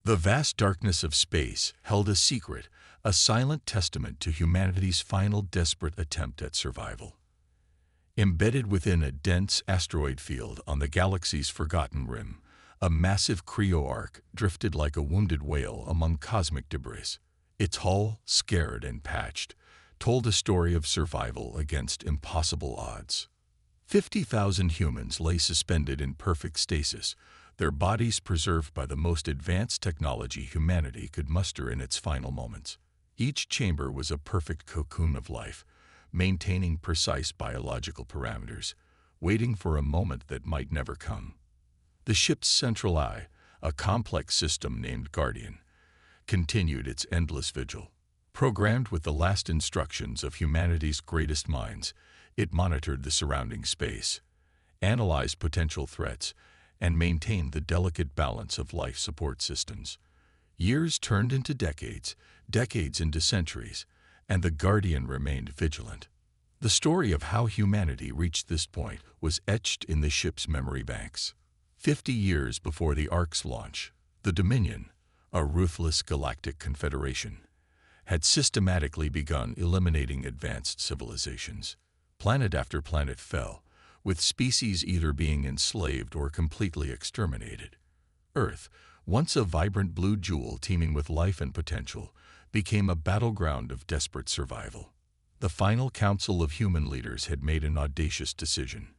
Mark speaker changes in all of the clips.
Speaker 1: The vast darkness of space held a secret, a silent testament to humanity's final desperate attempt at survival. Embedded within a dense asteroid field on the galaxy's forgotten rim, a massive Cryo arc drifted like a wounded whale among cosmic debris. Its hull, scarred and patched, told a story of survival against impossible odds. 50,000 humans lay suspended in perfect stasis, their bodies preserved by the most advanced technology humanity could muster in its final moments. Each chamber was a perfect cocoon of life, maintaining precise biological parameters, waiting for a moment that might never come. The ship's central eye, a complex system named Guardian, continued its endless vigil. Programmed with the last instructions of humanity's greatest minds, it monitored the surrounding space, analyzed potential threats, and maintained the delicate balance of life support systems. Years turned into decades, decades into centuries, and the Guardian remained vigilant. The story of how humanity reached this point was etched in the ship's memory banks. 50 years before the Ark's launch, the Dominion, a ruthless galactic confederation, had systematically begun eliminating advanced civilizations. Planet after planet fell, with species either being enslaved or completely exterminated. Earth, once a vibrant blue jewel teeming with life and potential, became a battleground of desperate survival. The final council of human leaders had made an audacious decision.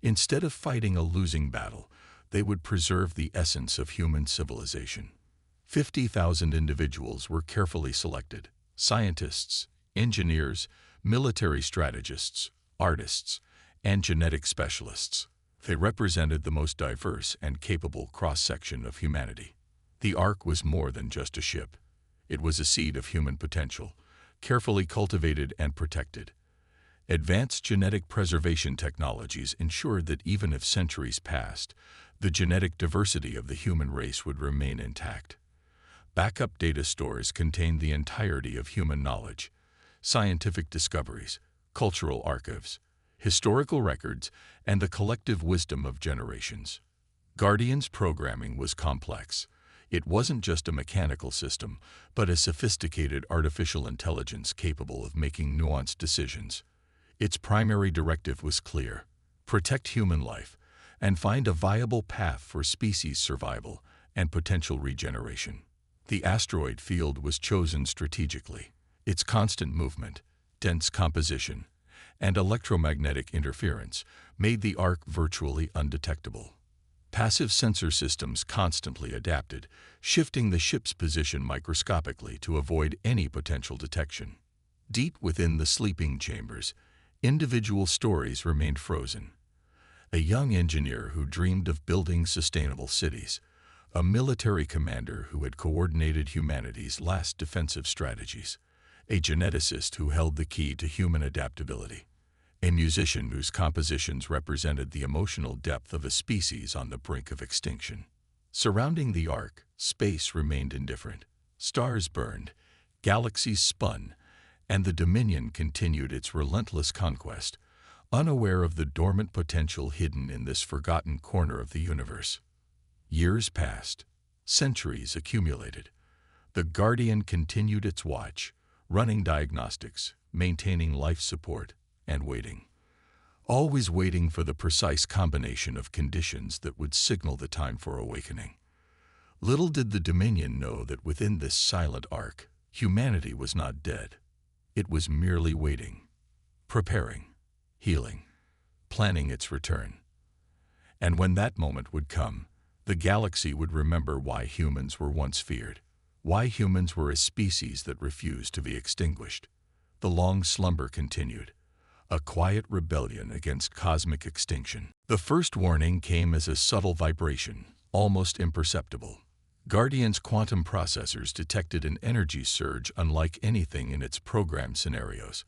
Speaker 1: Instead of fighting a losing battle, they would preserve the essence of human civilization. 50,000 individuals were carefully selected: scientists, engineers, military strategists, artists, and genetic specialists. They represented the most diverse and capable cross-section of humanity. The Ark was more than just a ship. It was a seed of human potential, carefully cultivated and protected. Advanced genetic preservation technologies ensured that even if centuries passed, the genetic diversity of the human race would remain intact. Backup data stores contained the entirety of human knowledge, scientific discoveries, cultural archives, historical records, and the collective wisdom of generations. Guardian's programming was complex. It wasn't just a mechanical system, but a sophisticated artificial intelligence capable of making nuanced decisions. Its primary directive was clear: protect human life and find a viable path for species survival and potential regeneration. The asteroid field was chosen strategically. Its constant movement, dense composition, and electromagnetic interference made the Ark virtually undetectable. Passive sensor systems constantly adapted, shifting the ship's position microscopically to avoid any potential detection. Deep within the sleeping chambers, individual stories remained frozen. A young engineer who dreamed of building sustainable cities, a military commander who had coordinated humanity's last defensive strategies, a geneticist who held the key to human adaptability, a musician whose compositions represented the emotional depth of a species on the brink of extinction. Surrounding the Ark, space remained indifferent. Stars burned, galaxies spun, and the Dominion continued its relentless conquest, unaware of the dormant potential hidden in this forgotten corner of the universe. Years passed, centuries accumulated. The Guardian continued its watch, running diagnostics, maintaining life support, and waiting. Always waiting for the precise combination of conditions that would signal the time for awakening. Little did the Dominion know that within this silent arc, humanity was not dead. It was merely waiting, preparing, healing, planning its return. And when that moment would come, the galaxy would remember why humans were once feared, why humans were a species that refused to be extinguished. The long slumber continued, a quiet rebellion against cosmic extinction. The first warning came as a subtle vibration, almost imperceptible. Guardian's quantum processors detected an energy surge unlike anything in its programmed scenarios.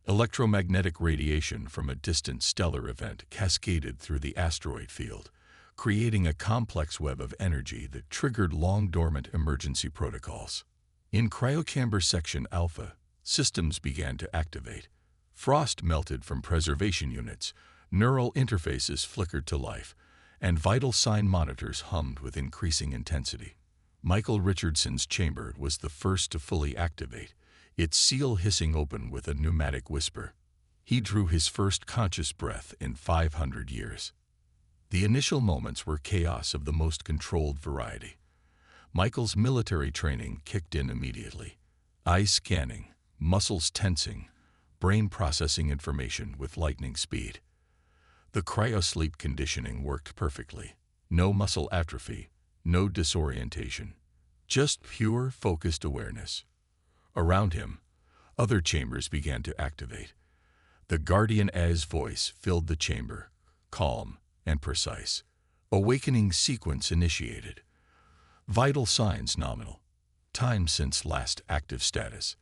Speaker 1: Electromagnetic radiation from a distant stellar event cascaded through the asteroid field, creating a complex web of energy that triggered long-dormant emergency protocols. In Cryocamber Section Alpha, systems began to activate. Frost melted from preservation units, neural interfaces flickered to life, and vital sign monitors hummed with increasing intensity. Michael Richardson's chamber was the first to fully activate, its seal hissing open with a pneumatic whisper. He drew his first conscious breath in 500 years. The initial moments were chaos of the most controlled variety. Michael's military training kicked in immediately. Eyes scanning, muscles tensing, brain processing information with lightning speed. The cryosleep conditioning worked perfectly. No muscle atrophy, no disorientation, just pure, focused awareness. Around him, other chambers began to activate. The Guardian As voice filled the chamber, calm and precise. Awakening sequence initiated. Vital signs nominal. Time since last active status: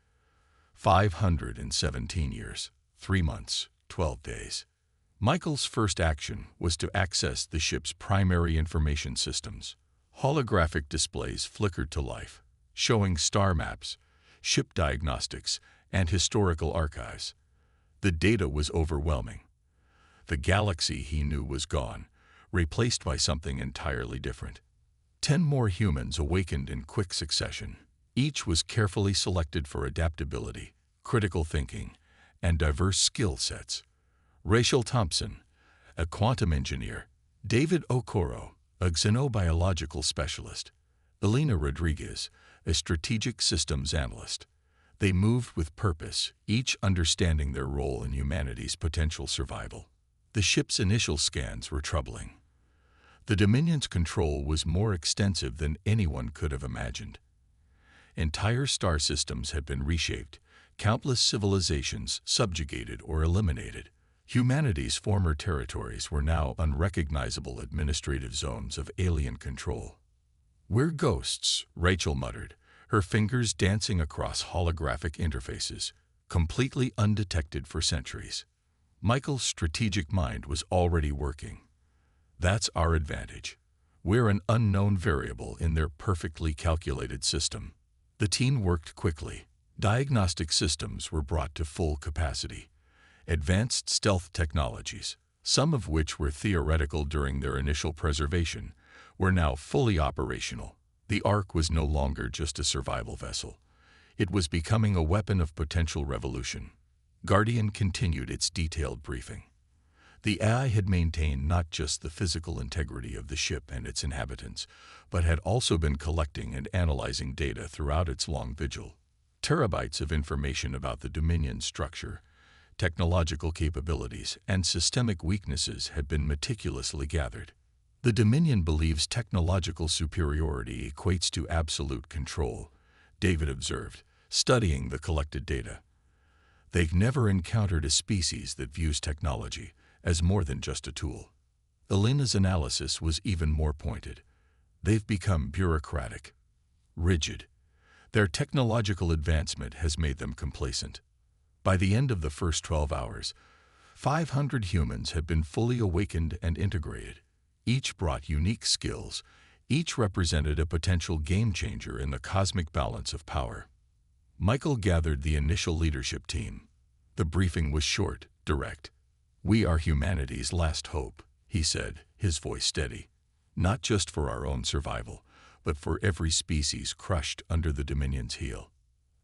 Speaker 1: 517 years, 3 months, 12 days. Michael's first action was to access the ship's primary information systems. Holographic displays flickered to life, showing star maps, ship diagnostics, and historical archives. The data was overwhelming. The galaxy he knew was gone, replaced by something entirely different. 10 more humans awakened in quick succession. Each was carefully selected for adaptability, critical thinking, and diverse skill sets. Rachel Thompson, a quantum engineer; David Okoro, a xenobiological specialist; Elena Rodriguez, a strategic systems analyst. They moved with purpose, each understanding their role in humanity's potential survival. The ship's initial scans were troubling. The Dominion's control was more extensive than anyone could have imagined. Entire star systems had been reshaped, countless civilizations subjugated or eliminated. Humanity's former territories were now unrecognizable administrative zones of alien control. "We're ghosts," Rachel muttered, her fingers dancing across holographic interfaces, completely undetected for centuries. Michael's strategic mind was already working. "That's our advantage. We're an unknown variable in their perfectly calculated system." The team worked quickly. Diagnostic systems were brought to full capacity. Advanced stealth technologies, some of which were theoretical during their initial preservation, were now fully operational. The Ark was no longer just a survival vessel. It was becoming a weapon of potential revolution. Guardian continued its detailed briefing. The AI had maintained not just the physical integrity of the ship and its inhabitants, but had also been collecting and analyzing data throughout its long vigil. Terabytes of information about the Dominion's structure, technological capabilities, and systemic weaknesses had been meticulously gathered. The Dominion believes technological superiority equates to absolute control, David observed, studying the collected data. They've never encountered a species that views technology as more than just a tool. Elena's analysis was even more pointed. They've become bureaucratic, rigid. Their technological advancement has made them complacent. By the end of the first 12 hours, 500 humans had been fully awakened and integrated. Each brought unique skills. Each represented a potential game changer in the cosmic balance of power. Michael gathered the initial leadership team. The briefing was short, direct. "We are humanity's last hope," he said, his voice steady. "Not just for our own survival, but for every species crushed under the Dominion's heel."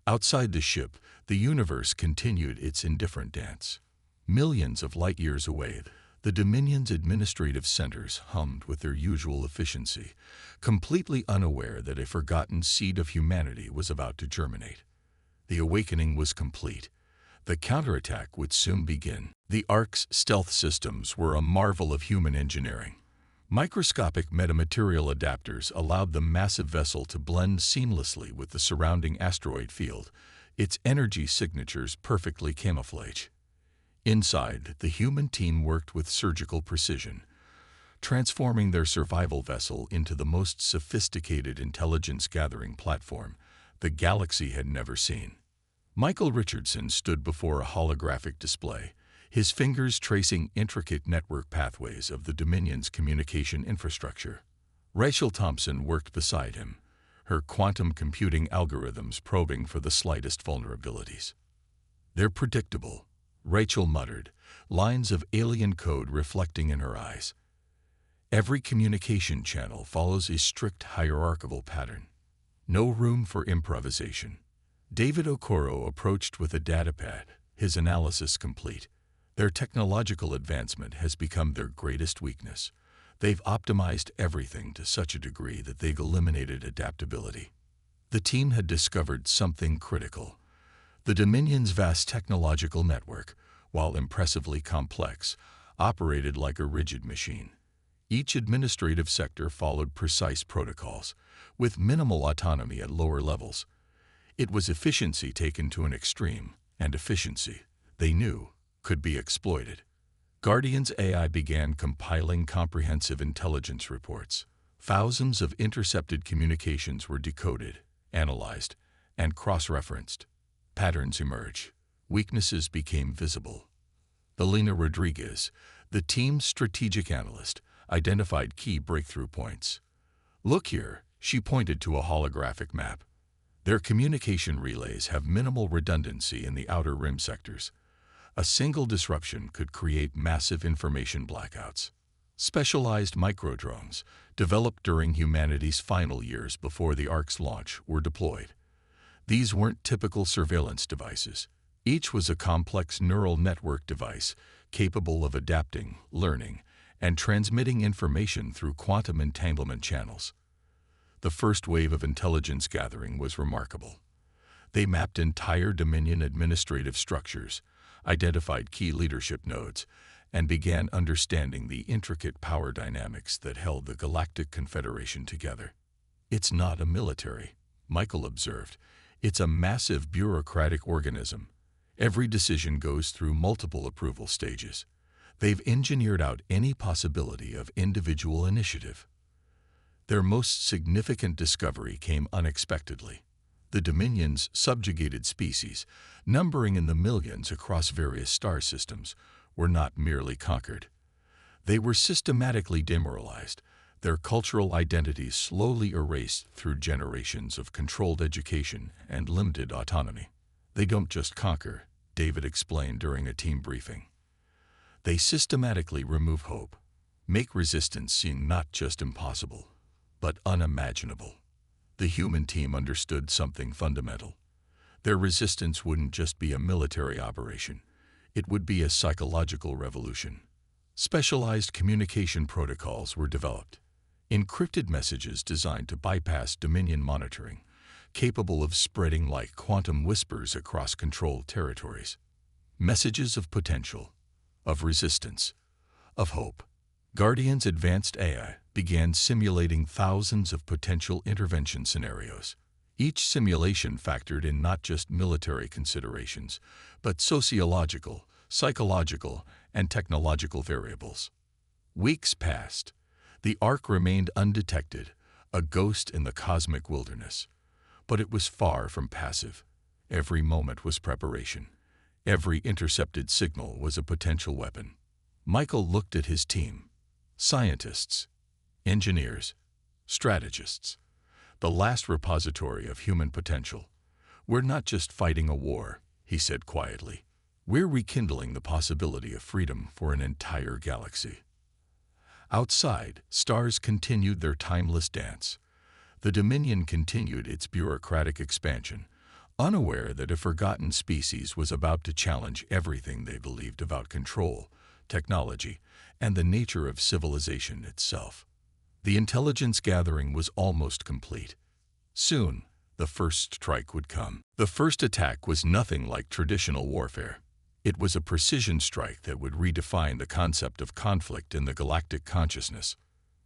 Speaker 1: Outside the ship, the universe continued its indifferent dance. Millions of light years away, the Dominion's administrative centers hummed with their usual efficiency, completely unaware that a forgotten seed of humanity was about to germinate. The awakening was complete. The counterattack would soon begin. The Ark's stealth systems were a marvel of human engineering. Microscopic metamaterial adapters allowed the massive vessel to blend seamlessly with the surrounding asteroid field, its energy signatures perfectly camouflaged. Inside, the human team worked with surgical precision, transforming their survival vessel into the most sophisticated intelligence-gathering platform the galaxy had never seen. Michael Richardson stood before a holographic display, his fingers tracing intricate network pathways of the Dominion's communication infrastructure. Rachel Thompson worked beside him, her quantum computing algorithms probing for the slightest vulnerabilities. "They're predictable," Rachel muttered, lines of alien code reflecting in her eyes. "Every communication channel follows a strict hierarchical pattern. No room for improvisation. David Okoro approached with a datapad, his analysis complete. Their technological advancement has become their greatest weakness. They've optimized everything to such a degree that they've eliminated adaptability. The team had discovered something critical. The Dominion's vast technological network, while impressively complex, operated like a rigid machine. Each administrative sector followed precise protocols, with minimal autonomy at lower levels. It was efficiency taken to an extreme, and efficiency, they knew, could be exploited. Guardian's AI began compiling comprehensive intelligence reports. Thousands of intercepted communications were decoded, analyzed, and cross-referenced. Patterns emerged. Weaknesses became visible. Belina Rodriguez, the team's strategic analyst, identified key breakthrough points. "Look here," she pointed to a holographic map. "Their communication relays have minimal redundancy in the outer rim sectors. A single disruption could create massive information blackouts." Specialized microdrones, developed during humanity's final years before the Ark's launch, were deployed. These weren't typical surveillance devices. Each was a complex neural network device capable of adapting, learning, and transmitting information through quantum entanglement channels. The first wave of intelligence gathering was remarkable. They mapped entire Dominion administrative structures, identified key leadership nodes, and began understanding the intricate power dynamics that held the Galactic Confederation together. "It's not a military," Michael observed. "It's a massive bureaucratic organism. Every decision goes through multiple approval stages. They've engineered out any possibility of individual initiative." Their most significant discovery came unexpectedly. The Dominion's subjugated species, numbering in the millions across various star systems, were not merely conquered. They were systematically demoralized, their cultural identities slowly erased through generations of controlled education and limited autonomy. "They don't just conquer," David explained during a team briefing. "They systematically remove hope, make resistance seem not just impossible, but unimaginable." The human team understood something fundamental. Their resistance wouldn't just be a military operation. It would be a psychological revolution. Specialized communication protocols were developed. Encrypted messages designed to bypass Dominion monitoring, capable of spreading like quantum whispers across controlled territories. Messages of potential, of resistance, of hope. Guardian's advanced AI began simulating thousands of potential intervention scenarios. Each simulation factored in not just military considerations, but sociological, psychological, and technological variables. Weeks passed. The Ark remained undetected, a ghost in the cosmic wilderness. But it was far from passive. Every moment was preparation. Every intercepted signal was a potential weapon. Michael looked at his team. Scientists, engineers, strategists. The last repository of human potential. "We're not just fighting a war," he said quietly. "We're rekindling the possibility of freedom for an entire galaxy." Outside, stars continued their timeless dance. The Dominion continued its bureaucratic expansion, unaware that a forgotten species was about to challenge everything they believed about control, technology, and the nature of civilization itself. The intelligence gathering was almost complete. Soon, the first strike would come. The first attack was nothing like traditional warfare. It was a precision strike that would redefine the concept of conflict in the galactic consciousness.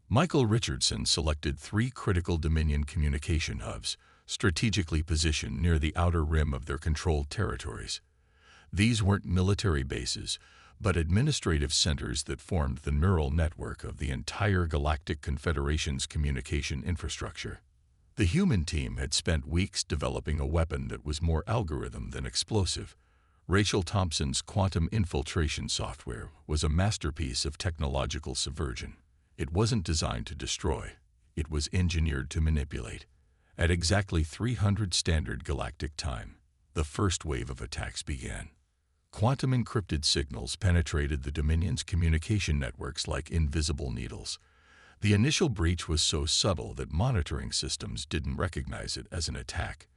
Speaker 1: Michael Richardson selected 3 critical Dominion communication hubs, strategically positioned near the outer rim of their controlled territories. These weren't military bases, but administrative centers that formed the neural network of the entire Galactic Confederation's communication infrastructure. The human team had spent weeks developing a weapon that was more algorithm than explosive. Rachel Thompson's quantum infiltration software was a masterpiece of technological subversion. It wasn't designed to destroy. It was engineered to manipulate. At exactly 300 standard galactic time, the first wave of attacks began. Quantum encrypted signals penetrated the Dominion's communication networks like invisible needles. The initial breach was so subtle that monitoring systems didn't recognize it as an attack.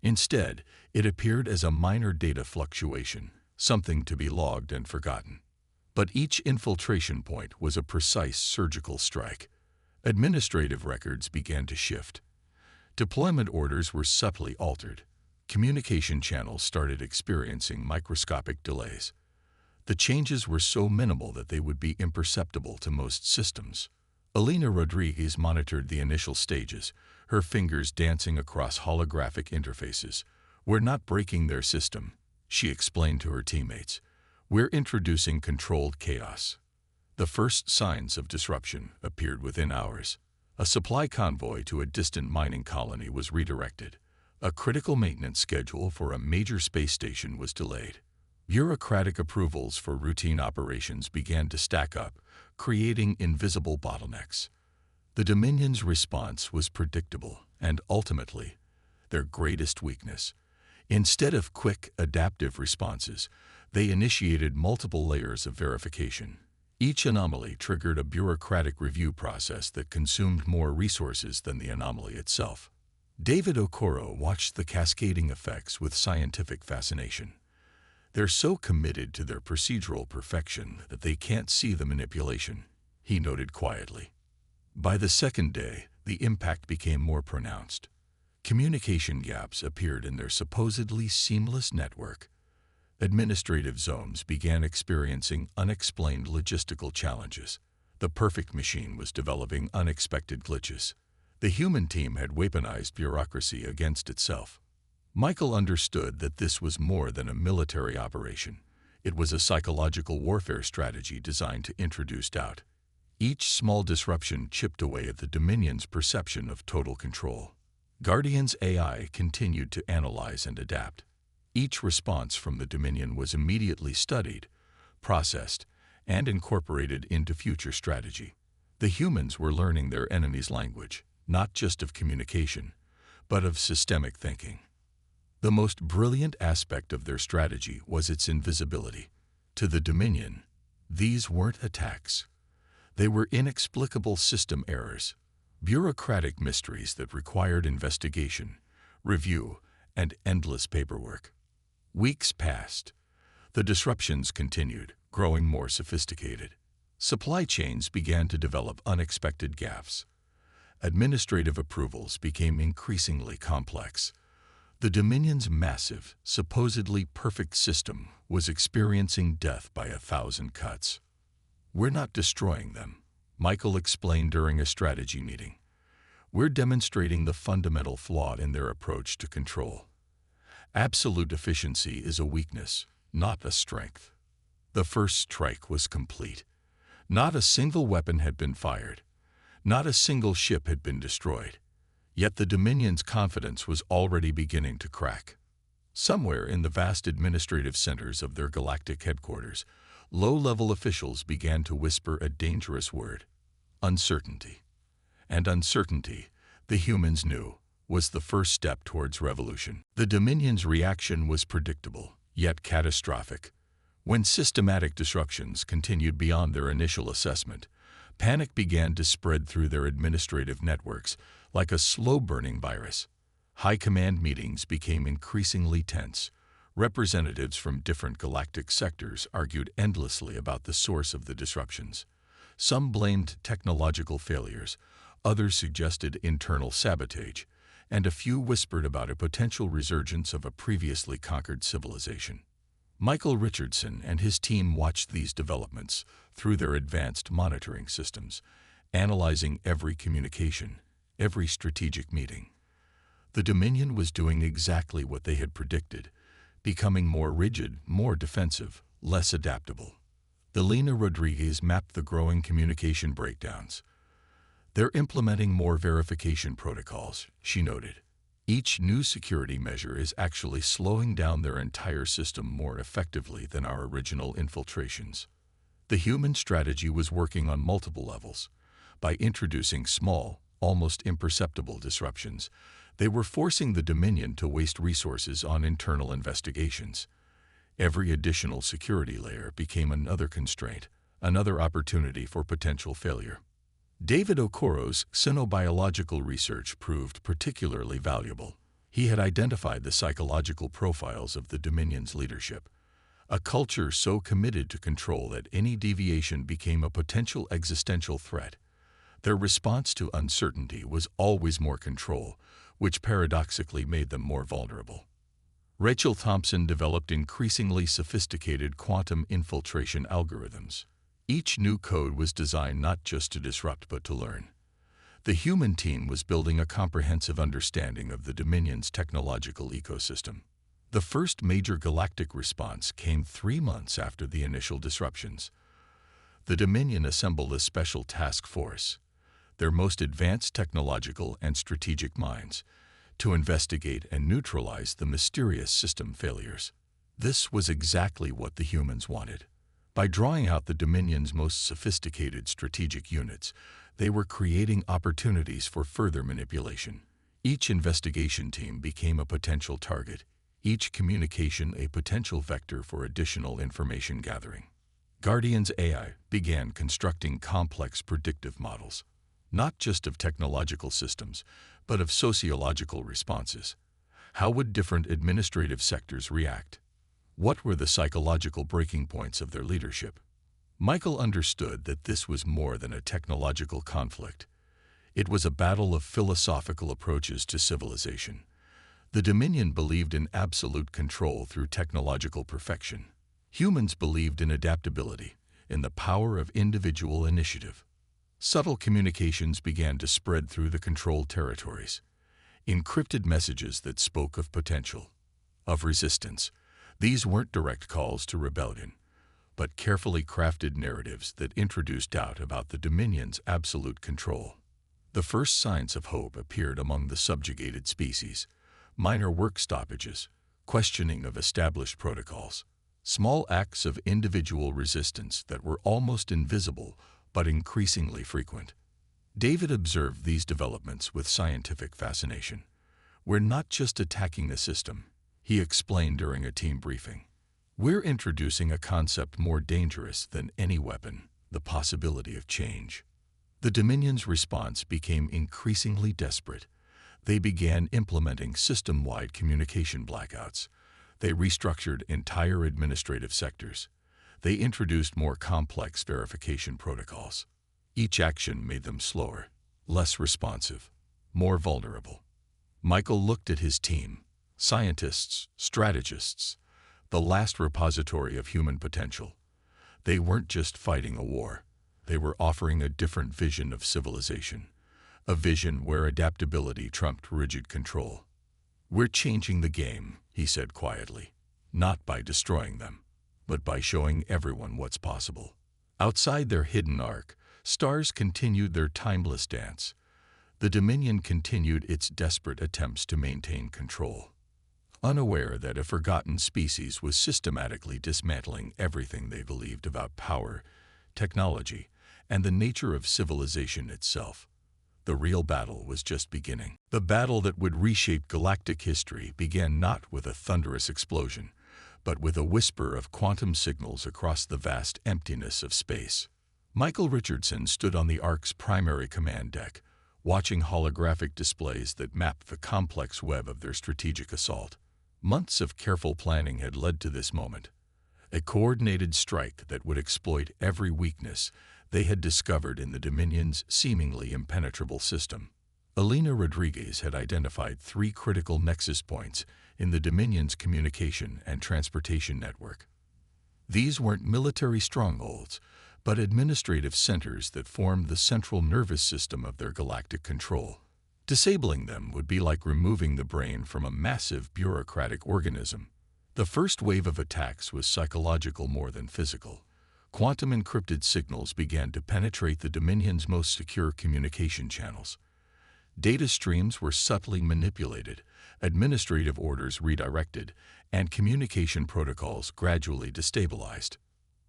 Speaker 1: Instead, it appeared as a minor data fluctuation, something to be logged and forgotten. But each infiltration point was a precise surgical strike. Administrative records began to shift. Deployment orders were subtly altered. Communication channels started experiencing microscopic delays. The changes were so minimal that they would be imperceptible to most systems. Elena Rodriguez monitored the initial stages, her fingers dancing across holographic interfaces. "We're not breaking their system," she explained to her teammates. "We're introducing controlled chaos." The first signs of disruption appeared within hours. A supply convoy to a distant mining colony was redirected. A critical maintenance schedule for a major space station was delayed. Bureaucratic approvals for routine operations began to stack up, creating invisible bottlenecks. The Dominion's response was predictable and, ultimately, their greatest weakness. Instead of quick, adaptive responses, they initiated multiple layers of verification. Each anomaly triggered a bureaucratic review process that consumed more resources than the anomaly itself. David Okoro watched the cascading effects with scientific fascination. "They're so committed to their procedural perfection that they can't see the manipulation," he noted quietly. By the second day, the impact became more pronounced. Communication gaps appeared in their supposedly seamless network. Administrative zones began experiencing unexplained logistical challenges. The perfect machine was developing unexpected glitches. The human team had weaponized bureaucracy against itself. Michael understood that this was more than a military operation. It was a psychological warfare strategy designed to introduce doubt. Each small disruption chipped away at the Dominion's perception of total control. Guardian's AI continued to analyze and adapt. Each response from the Dominion was immediately studied, processed, and incorporated into future strategy. The humans were learning their enemy's language, not just of communication, but of systemic thinking. The most brilliant aspect of their strategy was its invisibility. To the Dominion, these weren't attacks. They were inexplicable system errors, bureaucratic mysteries that required investigation, review, and endless paperwork. Weeks passed. The disruptions continued, growing more sophisticated. Supply chains began to develop unexpected gaps. Administrative approvals became increasingly complex. The Dominion's massive, supposedly perfect system was experiencing death by 1,000 cuts. "We're not destroying them," Michael explained during a strategy meeting. "We're demonstrating the fundamental flaw in their approach to control. Absolute efficiency is a weakness, not a strength." The first strike was complete. Not a single weapon had been fired. Not a single ship had been destroyed. Yet the Dominion's confidence was already beginning to crack. Somewhere in the vast administrative centers of their galactic headquarters, low-level officials began to whisper a dangerous word: uncertainty. And uncertainty, the humans knew, was the first step towards revolution. The Dominion's reaction was predictable, yet catastrophic. When systematic disruptions continued beyond their initial assessment, panic began to spread through their administrative networks like a slow-burning virus. High command meetings became increasingly tense. Representatives from different galactic sectors argued endlessly about the source of the disruptions. Some blamed technological failures, others suggested internal sabotage, and a few whispered about a potential resurgence of a previously conquered civilization. Michael Richardson and his team watched these developments through their advanced monitoring systems, analyzing every communication, every strategic meeting. The Dominion was doing exactly what they had predicted, becoming more rigid, more defensive, less adaptable. Elena Rodriguez mapped the growing communication breakdowns. "They're implementing more verification protocols," she noted. "Each new security measure is actually slowing down their entire system more effectively than our original infiltrations." The human strategy was working on multiple levels. By introducing small, almost imperceptible disruptions, they were forcing the Dominion to waste resources on internal investigations. Every additional security layer became another constraint, another opportunity for potential failure. David Okoro's xenobiological research proved particularly valuable. He had identified the psychological profiles of the Dominion's leadership, a culture so committed to control that any deviation became a potential existential threat. Their response to uncertainty was always more control, which paradoxically made them more vulnerable. Rachel Thompson developed increasingly sophisticated quantum infiltration algorithms. Each new code was designed not just to disrupt but to learn. The human team was building a comprehensive understanding of the Dominion's technological ecosystem. The first major galactic response came 3 months after the initial disruptions. The Dominion assembled a special task force, their most advanced technological and strategic minds, to investigate and neutralize the mysterious system failures. This was exactly what the humans wanted. By drawing out the Dominion's most sophisticated strategic units, they were creating opportunities for further manipulation. Each investigation team became a potential target, each communication a potential vector for additional information gathering. Guardian's AI began constructing complex predictive models, not just of technological systems, but of sociological responses. How would different administrative sectors react? What were the psychological breaking points of their leadership? Michael understood that this was more than a technological conflict. It was a battle of philosophical approaches to civilization. The Dominion believed in absolute control through technological perfection. Humans believed in adaptability, in the power of individual initiative. Subtle communications began to spread through the controlled territories. Encrypted messages that spoke of potential, of resistance. These weren't direct calls to rebellion, but carefully crafted narratives that introduced doubt about the Dominion's absolute control. The first signs of hope appeared among the subjugated species. Minor work stoppages, questioning of established protocols, small acts of individual resistance that were almost invisible but increasingly frequent. David observed these developments with scientific fascination. "We're not just attacking the system," he explained during a team briefing. "We're introducing a concept more dangerous than any weapon, the possibility of change." The Dominion's response became increasingly desperate. They began implementing system-wide communication blackouts. They restructured entire administrative sectors. They introduced more complex verification protocols. Each action made them slower, less responsive, more vulnerable. Michael looked at his team, scientists, strategists, the last repository of human potential. They weren't just fighting a war. They were offering a different vision of civilization, a vision where adaptability trumped rigid control. "We're changing the game," he said quietly, "not by destroying them, but by showing everyone what's possible." Outside their hidden arc, stars continued their timeless dance. The Dominion continued its desperate attempts to maintain control, unaware that a forgotten species was systematically dismantling everything they believed about power, technology, and the nature of civilization itself. The real battle was just beginning. The battle that would reshape galactic history began not with a thunderous explosion, but with a whisper of quantum signals across the vast emptiness of space. Michael Richardson stood on the Ark's primary command deck, watching holographic displays that mapped the complex web of their strategic assault. Months of careful planning had led to this moment, a coordinated strike that would exploit every weakness they had discovered in the Dominion's seemingly impenetrable system. Elena Rodriguez had identified 3 critical nexus points in the Dominion's communication and transportation network. These weren't military strongholds, but administrative centers that formed the central nervous system of their galactic control. Disabling them would be like removing the brain from a massive bureaucratic organism. The first wave of attacks was psychological more than physical. Quantum-encrypted signals began to penetrate the Dominion's most secure communication channels. Data streams were subtly manipulated, administrative orders redirected, and communication protocols gradually destabilized.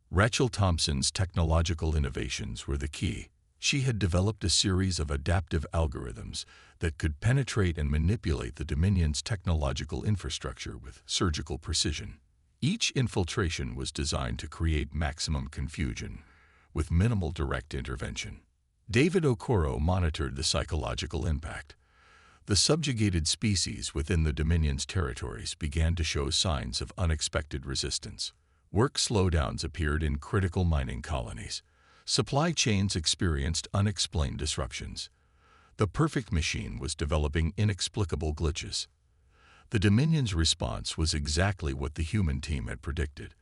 Speaker 1: Rachel Thompson's technological innovations were the key. She had developed a series of adaptive algorithms that could penetrate and manipulate the Dominion's technological infrastructure with surgical precision. Each infiltration was designed to create maximum confusion, with minimal direct intervention. David Okoro monitored the psychological impact. The subjugated species within the Dominion's territories began to show signs of unexpected resistance. Work slowdowns appeared in critical mining colonies. Supply chains experienced unexplained disruptions. The perfect machine was developing inexplicable glitches. The Dominion's response was exactly what the human team had predicted.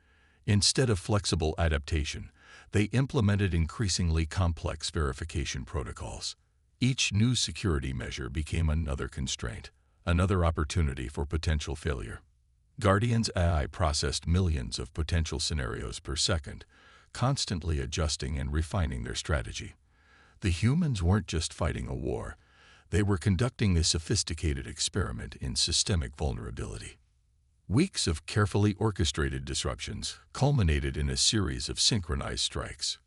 Speaker 1: Instead of flexible adaptation, they implemented increasingly complex verification protocols. Each new security measure became another constraint, another opportunity for potential failure. Guardian's AI processed millions of potential scenarios per second, constantly adjusting and refining their strategy. The humans weren't just fighting a war, they were conducting a sophisticated experiment in systemic vulnerability. Weeks of carefully orchestrated disruptions culminated in a series of synchronized strikes.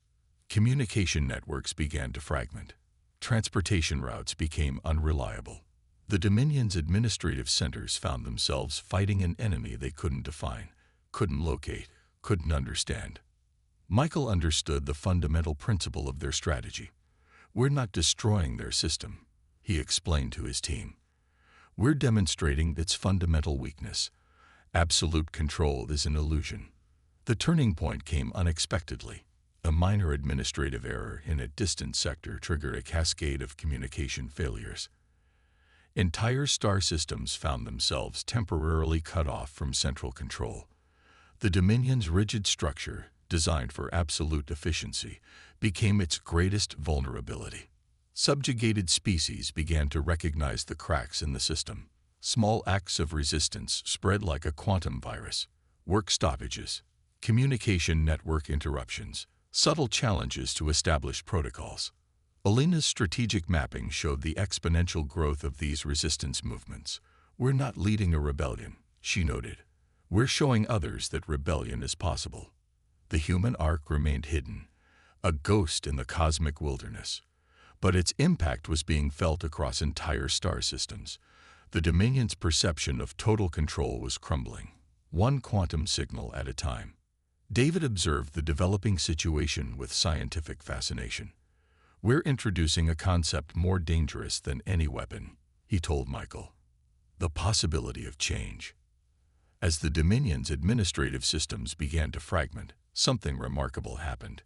Speaker 1: Communication networks began to fragment. Transportation routes became unreliable. The Dominion's administrative centers found themselves fighting an enemy they couldn't define, couldn't locate, couldn't understand. Michael understood the fundamental principle of their strategy. "We're not destroying their system," he explained to his team. "We're demonstrating its fundamental weakness. Absolute control is an illusion." The turning point came unexpectedly. A minor administrative error in a distant sector triggered a cascade of communication failures. Entire star systems found themselves temporarily cut off from central control. The Dominion's rigid structure, designed for absolute efficiency, became its greatest vulnerability. Subjugated species began to recognize the cracks in the system. Small acts of resistance spread like a quantum virus. Work stoppages, communication network interruptions, subtle challenges to established protocols. Alina's strategic mapping showed the exponential growth of these resistance movements. "We're not leading a rebellion," she noted. "We're showing others that rebellion is possible." The human arc remained hidden, a ghost in the cosmic wilderness. But its impact was being felt across entire star systems. The Dominion's perception of total control was crumbling, one quantum signal at a time. David observed the developing situation with scientific fascination. "We're introducing a concept more dangerous than any weapon," he told Michael. "The possibility of change." As the Dominion's administrative systems began to fragment, something remarkable happened.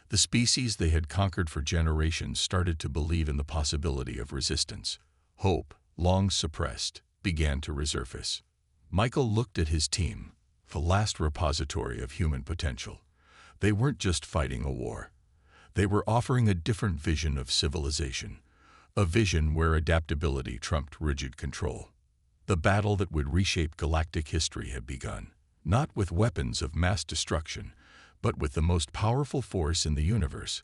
Speaker 1: The species they had conquered for generations started to believe in the possibility of resistance. Hope, long suppressed, began to resurface. Michael looked at his team, the last repository of human potential. They weren't just fighting a war. They were offering a different vision of civilization, a vision where adaptability trumped rigid control. The battle that would reshape galactic history had begun, not with weapons of mass destruction, but with the most powerful force in the universe,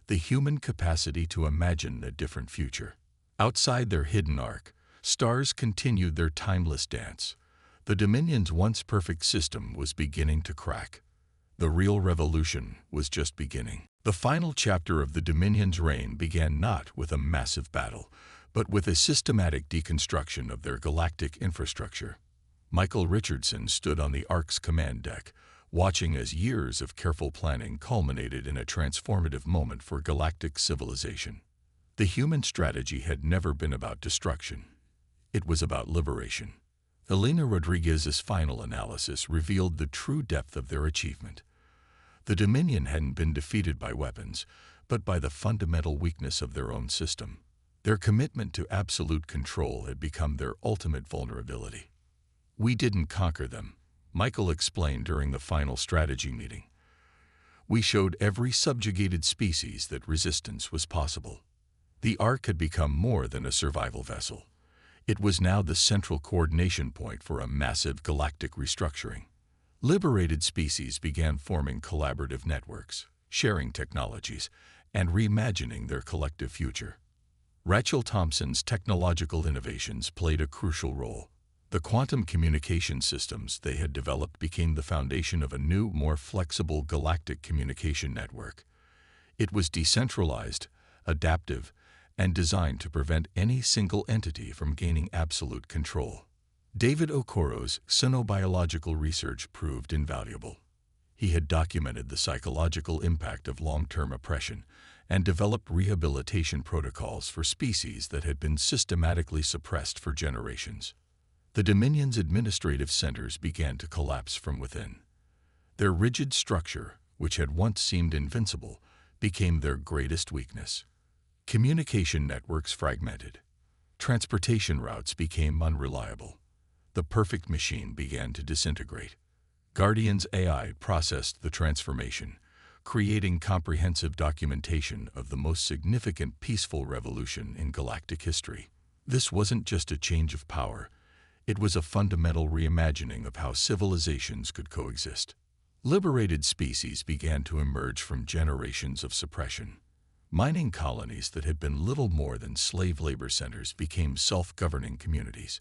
Speaker 1: the human capacity to imagine a different future. Outside their hidden arc, stars continued their timeless dance. The Dominion's once perfect system was beginning to crack. The real revolution was just beginning. The final chapter of the Dominion's reign began not with a massive battle, but with a systematic deconstruction of their galactic infrastructure. Michael Richardson stood on the Ark's command deck, watching as years of careful planning culminated in a transformative moment for galactic civilization. The human strategy had never been about destruction. It was about liberation. Elena Rodriguez's final analysis revealed the true depth of their achievement. The Dominion hadn't been defeated by weapons, but by the fundamental weakness of their own system. Their commitment to absolute control had become their ultimate vulnerability. "We didn't conquer them," Michael explained during the final strategy meeting. "We showed every subjugated species that resistance was possible." The Ark had become more than a survival vessel. It was now the central coordination point for a massive galactic restructuring. Liberated species began forming collaborative networks, sharing technologies, and reimagining their collective future. Rachel Thompson's technological innovations played a crucial role. The quantum communication systems they had developed became the foundation of a new, more flexible galactic communication network. It was decentralized, adaptive, and designed to prevent any single entity from gaining absolute control. David Okoro's xenobiological research proved invaluable. He had documented the psychological impact of long-term oppression and developed rehabilitation protocols for species that had been systematically suppressed for generations. The Dominion's administrative centers began to collapse from within. Their rigid structure, which had once seemed invincible, became their greatest weakness. Communication networks fragmented. Transportation routes became unreliable. The perfect machine began to disintegrate. Guardian's AI processed the transformation, creating comprehensive documentation of the most significant peaceful revolution in galactic history. This wasn't just a change of power, it was a fundamental reimagining of how civilizations could coexist. Liberated species began to emerge from generations of suppression. Mining colonies that had been little more than slave labor centers became self-governing communities.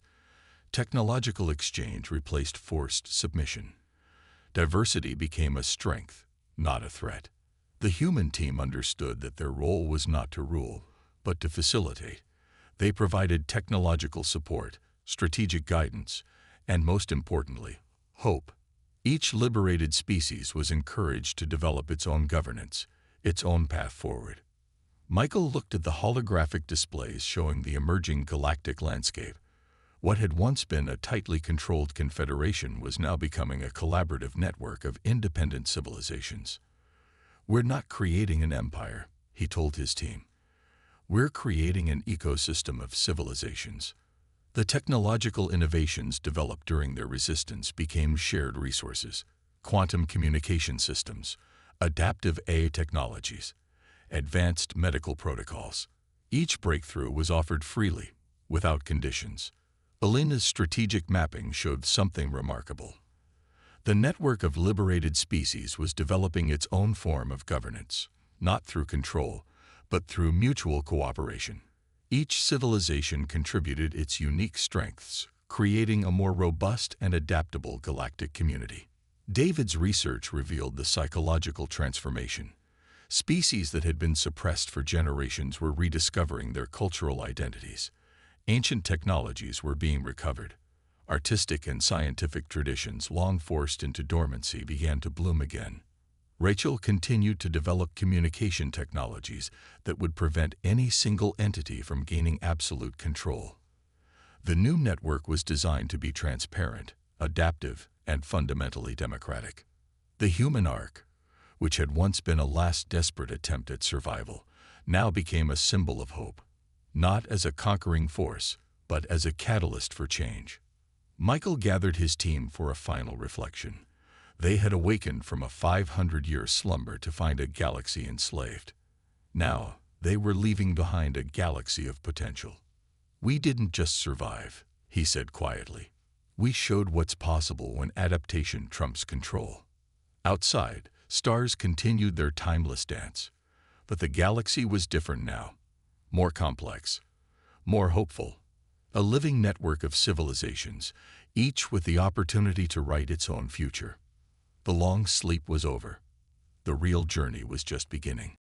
Speaker 1: Technological exchange replaced forced submission. Diversity became a strength, not a threat. The human team understood that their role was not to rule, but to facilitate. They provided technological support, strategic guidance, and most importantly, hope. Each liberated species was encouraged to develop its own governance, its own path forward. Michael looked at the holographic displays showing the emerging galactic landscape. What had once been a tightly controlled confederation was now becoming a collaborative network of independent civilizations. "We're not creating an empire," he told his team. "We're creating an ecosystem of civilizations." The technological innovations developed during their resistance became shared resources: quantum communication systems, adaptive AI technologies, advanced medical protocols. Each breakthrough was offered freely, without conditions. Elena's strategic mapping showed something remarkable. The network of liberated species was developing its own form of governance, not through control, but through mutual cooperation. Each civilization contributed its unique strengths, creating a more robust and adaptable galactic community. David's research revealed the psychological transformation. Species that had been suppressed for generations were rediscovering their cultural identities. Ancient technologies were being recovered. Artistic and scientific traditions long forced into dormancy began to bloom again. Rachel continued to develop communication technologies that would prevent any single entity from gaining absolute control. The new network was designed to be transparent, adaptive, and fundamentally democratic. The human arc, which had once been a last desperate attempt at survival, now became a symbol of hope, not as a conquering force, but as a catalyst for change. Michael gathered his team for a final reflection. They had awakened from a 500-year slumber to find a galaxy enslaved. Now, they were leaving behind a galaxy of potential. "We didn't just survive," he said quietly. "We showed what's possible when adaptation trumps control." Outside, stars continued their timeless dance. But the galaxy was different now. More complex, more hopeful. A living network of civilizations, each with the opportunity to write its own future. The long sleep was over. The real journey was just beginning.